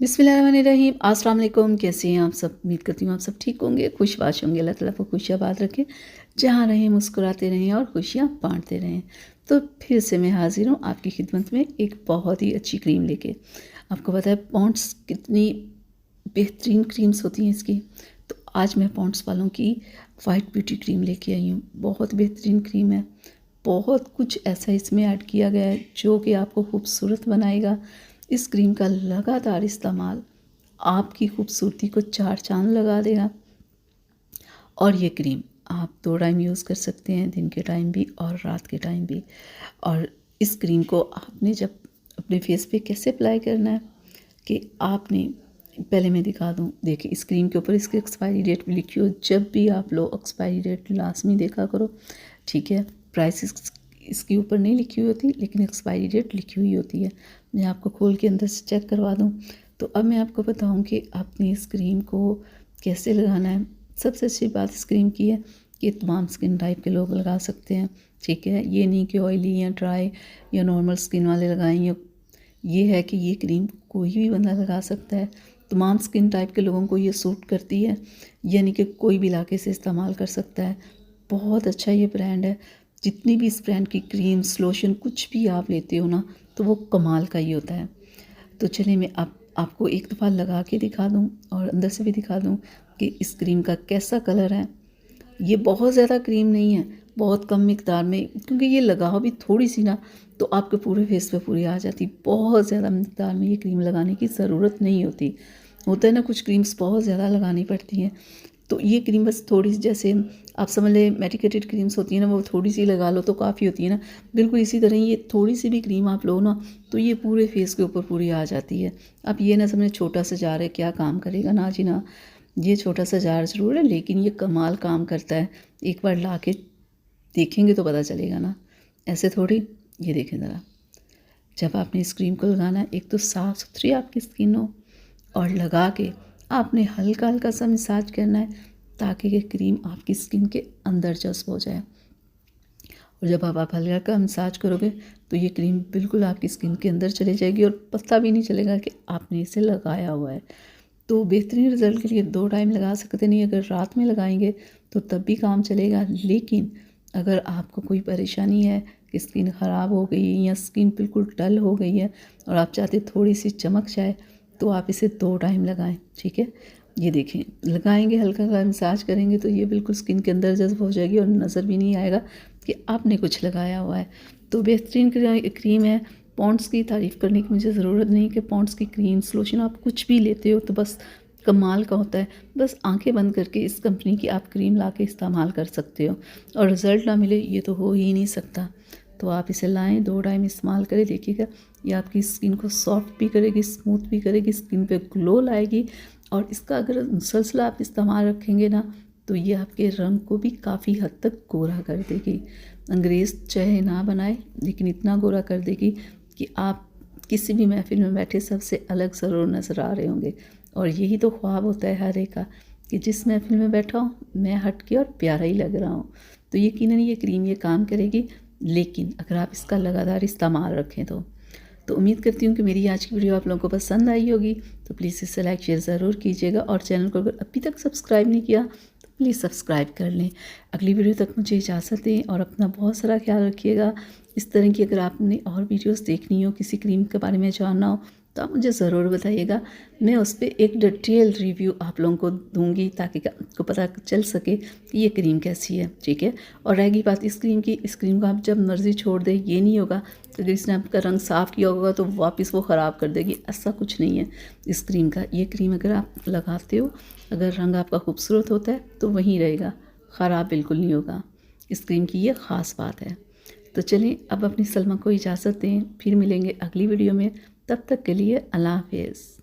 बिस्मिल्लाहिर्रहमानिर्रहीम। अस्सलाम वालेकुम। कैसे हैं आप सब? उम्मीद करती हूँ आप सब ठीक होंगे, खुशबाश होंगे। अल्लाह ताला को खुशियाँ बात रखें, जहाँ रहें मुस्कुराते रहें और खुशियाँ बांटते रहें। तो फिर से मैं हाजिर हूँ आपकी खिदमत में एक बहुत ही अच्छी क्रीम लेके। आपको पता है पॉन्ड्स कितनी बेहतरीन क्रीम्स होती हैं इसकी। तो आज मैं पॉन्ड्स वालों की वाइट ब्यूटी क्रीम लेके आई हूँ। बहुत बेहतरीन क्रीम है। बहुत कुछ ऐसा इसमें ऐड किया गया है जो कि आपको खूबसूरत बनाएगा। इस क्रीम का लगातार इस्तेमाल आपकी खूबसूरती को चार चांद लगा देगा। और ये क्रीम आप 2 टाइम यूज़ कर सकते हैं, दिन के टाइम भी और रात के टाइम भी। और इस क्रीम को आपने जब अपने फेस पे कैसे अप्लाई करना है कि आपने पहले मैं दिखा दूँ। देखिए इस क्रीम के ऊपर इसकी एक्सपायरी डेट भी लिखी हो। जब भी आप लो एक्सपायरी डेट लाजमी देखा करो, ठीक है। प्राइस इसके ऊपर नहीं लिखी हुई होती, लेकिन एक्सपायरी डेट लिखी हुई होती है। मैं आपको खोल के अंदर से चेक करवा दूँ। तो अब मैं आपको बताऊँ कि आपने इस क्रीम को कैसे लगाना है। सबसे अच्छी बात इस क्रीम की है कि तमाम स्किन टाइप के लोग लगा सकते हैं, ठीक है। ये नहीं कि ऑयली या ड्राई या नॉर्मल स्किन वाले लगाएं। ये है कि ये क्रीम कोई भी बंदा लगा सकता है। तमाम स्किन टाइप के लोगों को ये सूट करती है, यानी कि कोई भी इलाके से इस्तेमाल कर सकता है। बहुत अच्छा ये ब्रांड है। जितनी भी इस ब्रांड की क्रीम्स लोशन कुछ भी आप लेते हो ना, तो वो कमाल का ही होता है। तो चलिए मैं आपको एक दफ़ा लगा के दिखा दूँ और अंदर से भी दिखा दूँ कि इस क्रीम का कैसा कलर है। ये बहुत ज़्यादा क्रीम नहीं है, बहुत कम मिकदार में, क्योंकि ये लगाओ भी थोड़ी सी ना तो आपके पूरे फेस पे पूरी आ जाती। बहुत ज़्यादा मिकदार में ये क्रीम लगाने की ज़रूरत नहीं होती। होता है ना कुछ क्रीम्स बहुत ज़्यादा लगानी पड़ती हैं, तो ये क्रीम बस थोड़ी सी, जैसे आप समझ लें मेडिकेटेड क्रीम्स होती है ना, वो थोड़ी सी लगा लो तो काफ़ी होती है ना। बिल्कुल इसी तरह ये थोड़ी सी भी क्रीम आप लो ना तो ये पूरे फेस के ऊपर पूरी आ जाती है। आप ये ना समझें छोटा सा जार है क्या काम करेगा, ना जी ना। ये छोटा सा जार ज़रूर है लेकिन ये कमाल काम करता है। एक बार ला के देखेंगे तो पता चलेगा ना, ऐसे थोड़ी। ये देखें ज़रा, जब आपने इस क्रीम को लगाना है, एक तो साफ़ सुथरी आपकी स्किन हो और लगा के आपने हल्का हल्का सा मसाज करना है ताकि ये क्रीम आपकी स्किन के अंदर जज़्ब हो जाए। और जब आप हल्का हल्का मसाज करोगे तो ये क्रीम बिल्कुल आपकी स्किन के अंदर चली जाएगी और पता भी नहीं चलेगा कि आपने इसे लगाया हुआ है। तो बेहतरीन रिज़ल्ट के लिए 2 टाइम लगा सकते नहीं। अगर रात में लगाएंगे तो तब भी काम चलेगा, लेकिन अगर आपको कोई परेशानी है कि स्किन ख़राब हो गई या स्किन बिल्कुल डल हो गई है और आप चाहते थोड़ी सी चमक जाए, तो आप इसे 2 टाइम लगाएं, ठीक है। ये देखें, लगाएंगे हल्का हल्का मसाज करेंगे तो ये बिल्कुल स्किन के अंदर जज़्ब हो जाएगी और नज़र भी नहीं आएगा कि आपने कुछ लगाया हुआ है। तो बेहतरीन क्रीम है। पॉन्ड्स की तारीफ़ करने की मुझे ज़रूरत नहीं कि पॉन्ड्स की क्रीम्स लोशन आप कुछ भी लेते हो तो बस कमाल का होता है। बस आंखें बंद करके इस कंपनी की आप क्रीम ला के इस्तेमाल कर सकते हो और रिज़ल्ट ना मिले ये तो हो ही नहीं सकता। तो आप इसे लाएं, 2 टाइम इस्तेमाल करें, देखिएगा ये आपकी स्किन को सॉफ्ट भी करेगी, स्मूथ भी करेगी, स्किन पे ग्लो लाएगी। और इसका अगर मुसलसल आप इस्तेमाल रखेंगे ना तो ये आपके रंग को भी काफ़ी हद तक गोरा कर देगी। अंग्रेज़ चाहे ना बनाए लेकिन इतना गोरा कर देगी कि आप किसी भी महफिल में बैठे सबसे अलग ज़रूर नज़र आ रहे होंगे। और यही तो ख्वाब होता है हर एक का कि जिस महफिल में बैठा हूँ मैं हटके और प्यारा ही लग रहा हूँ। तो यकीनन ये क्रीम ये काम करेगी, लेकिन अगर आप इसका लगातार इस्तेमाल रखें तो उम्मीद करती हूँ कि मेरी आज की वीडियो आप लोगों को पसंद आई होगी। तो प्लीज़ इसे लाइक शेयर ज़रूर कीजिएगा और चैनल को अगर अभी तक सब्सक्राइब नहीं किया तो प्लीज़ सब्सक्राइब कर लें। अगली वीडियो तक मुझे इजाज़त दें और अपना बहुत सारा ख्याल रखिएगा। इस तरह की अगर आपने और वीडियोस देखनी हो, किसी क्रीम के बारे में जानना हो, तो आप मुझे ज़रूर बताइएगा। मैं उस पर एक डिटेल रिव्यू आप लोगों को दूंगी ताकि आपको पता चल सके कि ये क्रीम कैसी है, ठीक है। और रहेगी बात इस क्रीम की, इस क्रीम को आप जब मर्ज़ी छोड़ दें, ये नहीं होगा कि अगर इसने आपका रंग साफ़ किया होगा तो वापस वो ख़राब कर देगी, ऐसा कुछ नहीं है इस क्रीम का। ये क्रीम अगर आप लगाते हो, अगर रंग आपका खूबसूरत होता है तो वहीं रहेगा, ख़राब बिल्कुल नहीं होगा। इस क्रीम की ये ख़ास बात है। तो चलें अब अपनी सलमा को इजाज़त दें, फिर मिलेंगे अगली वीडियो में। तब तक के लिए अल्लाह हाफ़िज़।